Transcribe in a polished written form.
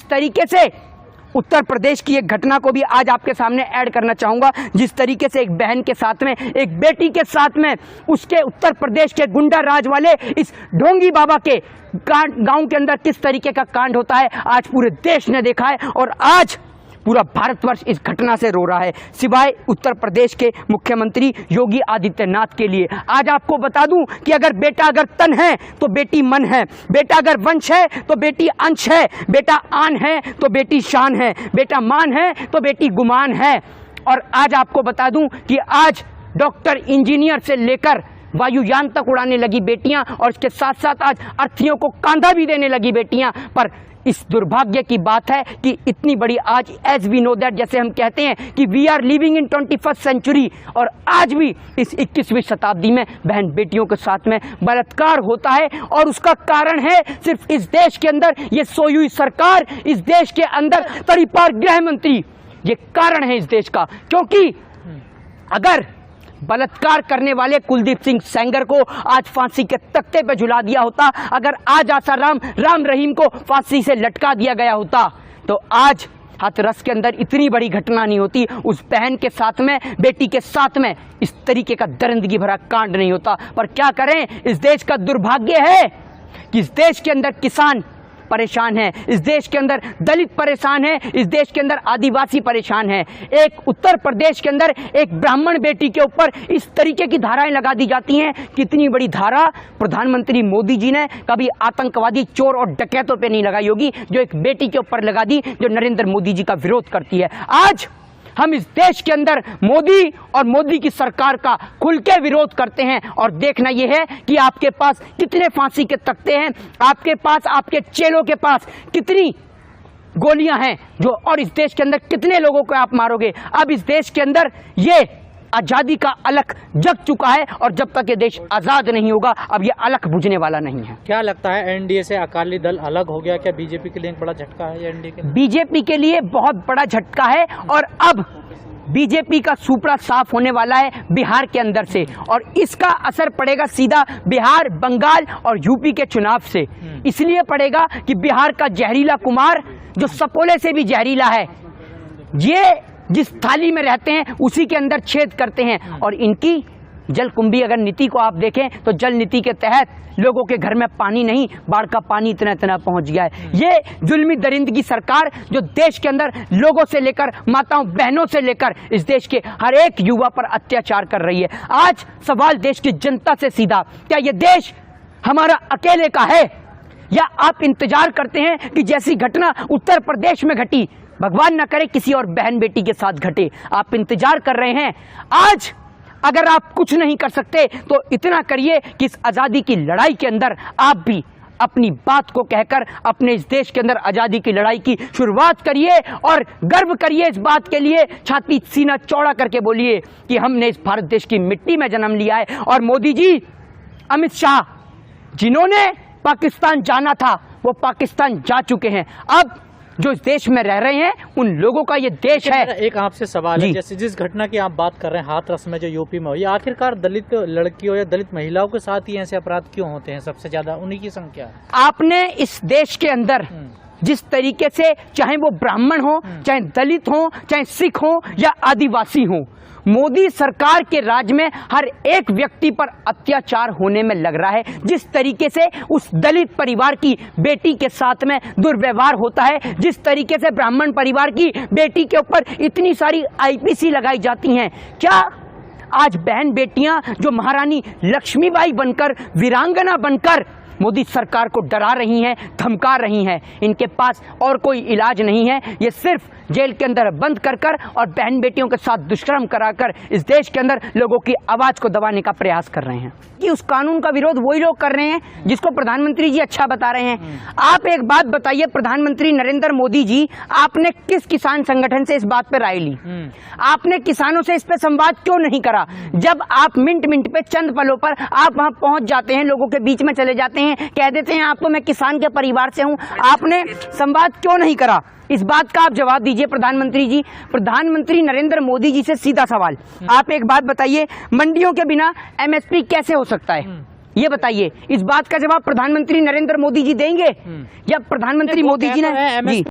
जिस तरीके से उत्तर प्रदेश की एक घटना को भी आज आपके सामने ऐड करना चाहूंगा, जिस तरीके से एक बहन के साथ में, एक बेटी के साथ में, उसके उत्तर प्रदेश के गुंडा राज वाले इस ढोंगी बाबा के गांव के अंदर किस तरीके का कांड होता है, आज पूरे देश ने देखा है और आज पूरा भारतवर्ष इस घटना से रो रहा है, सिवाय उत्तर प्रदेश के मुख्यमंत्री योगी आदित्यनाथ के लिए। आज आपको बता दूं कि बेटा अगर तन है तो बेटी मन है, बेटा अगर वंश है तो बेटी अंश है, बेटा आन है तो बेटी शान है, बेटा मान है तो बेटी गुमान है। और आज आपको बता दूं कि आज डॉक्टर, इंजीनियर से लेकर वायुयान तक उड़ाने लगी बेटियां और इसके साथ साथ आज अर्थीयों को कांधा भी देने लगी बेटियां। पर इस दुर्भाग्य की बात है कि इतनी बड़ी आज, एज वी नो दैट, जैसे हम कहते हैं कि we are living in 21st century, और आज भी इस 21वीं शताब्दी में बहन बेटियों के साथ में बलात्कार होता है। और उसका कारण है सिर्फ इस देश के अंदर ये सोई हुई सरकार, इस देश के अंदर तड़ीपार गृह मंत्री, ये कारण है इस देश का। क्योंकि अगर बलात्कार करने वाले कुलदीप सिंह सेंगर को आज फांसी के तख्ते पे झुला दिया होता, अगर आज आसाराम राम रहीम को फांसी से लटका दिया गया होता, तो आज हाथरस के अंदर इतनी बड़ी घटना नहीं होती, उस बहन के साथ में, बेटी के साथ में इस तरीके का दरिंदगी भरा कांड नहीं होता। पर क्या करें, इस देश का दुर्भाग्य है कि इस देश के अंदर किसान परेशान है, इस देश के अंदर दलित परेशान है, इस देश के अंदर आदिवासी परेशान है। एक उत्तर प्रदेश के अंदर एक ब्राह्मण बेटी के ऊपर इस तरीके की धाराएं लगा दी जाती हैं। कितनी बड़ी धारा प्रधानमंत्री मोदी जी ने कभी आतंकवादी, चोर और डकैतों पे नहीं लगाई होगी, जो एक बेटी के ऊपर लगा दी, जो नरेंद्र मोदी जी का विरोध करती है। आज हम इस देश के अंदर मोदी और मोदी की सरकार का खुल के विरोध करते हैं और देखना यह है कि आपके पास कितने फांसी के तख्ते हैं, आपके पास, आपके चेलों के पास कितनी गोलियां हैं जो, और इस देश के अंदर कितने लोगों को आप मारोगे। अब इस देश के अंदर ये आजादी का अलख जग चुका है और जब तक ये देश आजाद नहीं होगा, अब ये अलख बुझने वाला नहीं है। क्या लगता है, एनडीए से अकाली दल अलग हो गया? क्या बीजेपी के लिए एक बड़ा झटका है एनडीए के लिए? बीजेपी के लिए बहुत बड़ा झटका है और अब बीजेपी का सुपड़ा साफ होने वाला है बिहार के अंदर से, और इसका असर पड़ेगा सीधा बिहार, बंगाल और यूपी के चुनाव से। इसलिए पड़ेगा कि बिहार का जहरीला कुमार, जो सपोले से भी जहरीला है, ये जिस थाली में रहते हैं उसी के अंदर छेद करते हैं। और इनकी जलकुंभी अगर नीति को आप देखें तो जल नीति के तहत लोगों के घर में पानी नहीं, बाढ़ का पानी इतना इतना पहुंच गया है। ये जुल्मी दरिंदगी सरकार जो देश के अंदर लोगों से लेकर, माताओं बहनों से लेकर इस देश के हर एक युवा पर अत्याचार कर रही है। आज सवाल देश की जनता से सीधा, क्या ये देश हमारा अकेले का है, या आप इंतजार करते हैं कि जैसी घटना उत्तर प्रदेश में घटी, भगवान न करे किसी और बहन बेटी के साथ घटे। आप इंतजार कर रहे हैं। आज अगर आप कुछ नहीं कर सकते तो इतना करिए कि इस आजादी की लड़ाई के अंदर आप भी अपनी बात को कहकर अपने इस देश के अंदर आजादी की लड़ाई की शुरुआत करिए और गर्व करिए इस बात के लिए, छाती सीना चौड़ा करके बोलिए कि हमने इस भारत देश की मिट्टी में जन्म लिया है। और मोदी जी, अमित शाह, जिन्होंने पाकिस्तान जाना था वो पाकिस्तान जा चुके हैं। अब जो इस देश में रह रहे हैं उन लोगों का ये देश है। एक आपसे सवाल है, जैसे जिस घटना की आप बात कर रहे हैं हाथरस में जो यूपी में हुई, आखिरकार दलित लड़कियों या दलित महिलाओं के साथ ही ऐसे अपराध क्यों होते हैं? सबसे ज्यादा उन्हीं की संख्या है। आपने इस देश के अंदर जिस तरीके से, चाहे वो ब्राह्मण हो, चाहे दलित हो, चाहे सिख हो या आदिवासी हो, मोदी सरकार के राज में हर एक व्यक्ति पर अत्याचार होने में लग रहा है। जिस तरीके से उस दलित परिवार की बेटी के साथ में दुर्व्यवहार होता है, जिस तरीके से ब्राह्मण परिवार की बेटी के ऊपर इतनी सारी आईपीसी लगाई जाती हैं, क्या आज बहन बेटियां जो महारानी लक्ष्मीबाई बनकर, वीरांगना बनकर मोदी सरकार को डरा रही हैं, धमका रही हैं, इनके पास और कोई इलाज नहीं है। ये सिर्फ जेल के अंदर बंद कर कर और बहन बेटियों के साथ दुष्कर्म कराकर इस देश के अंदर लोगों की आवाज को दबाने का प्रयास कर रहे हैं। कि उस कानून का विरोध वही लोग कर रहे हैं जिसको प्रधानमंत्री जी अच्छा बता रहे हैं। आप एक बात बताइए, प्रधानमंत्री नरेंद्र मोदी जी, आपने किस किसान संगठन से इस बात पर राय ली? आपने किसानों से इस पे संवाद क्यों नहीं करा? जब आप मिनट मिनट पे, चंद पलों पर आप वहां पहुंच जाते हैं, लोगों के बीच में चले जाते हैं, कह देते हैं आपको मैं किसान के परिवार से हूं, आपने संवाद क्यों नहीं करा? इस बात का आप जवाब दीजिए प्रधानमंत्री जी। प्रधानमंत्री नरेंद्र मोदी जी से सीधा सवाल, आप एक बात बताइए, मंडियों के बिना एमएसपी कैसे हो सकता है? ये बताइए, इस बात का जवाब प्रधानमंत्री नरेंद्र मोदी जी देंगे या प्रधानमंत्री मोदी जी ने?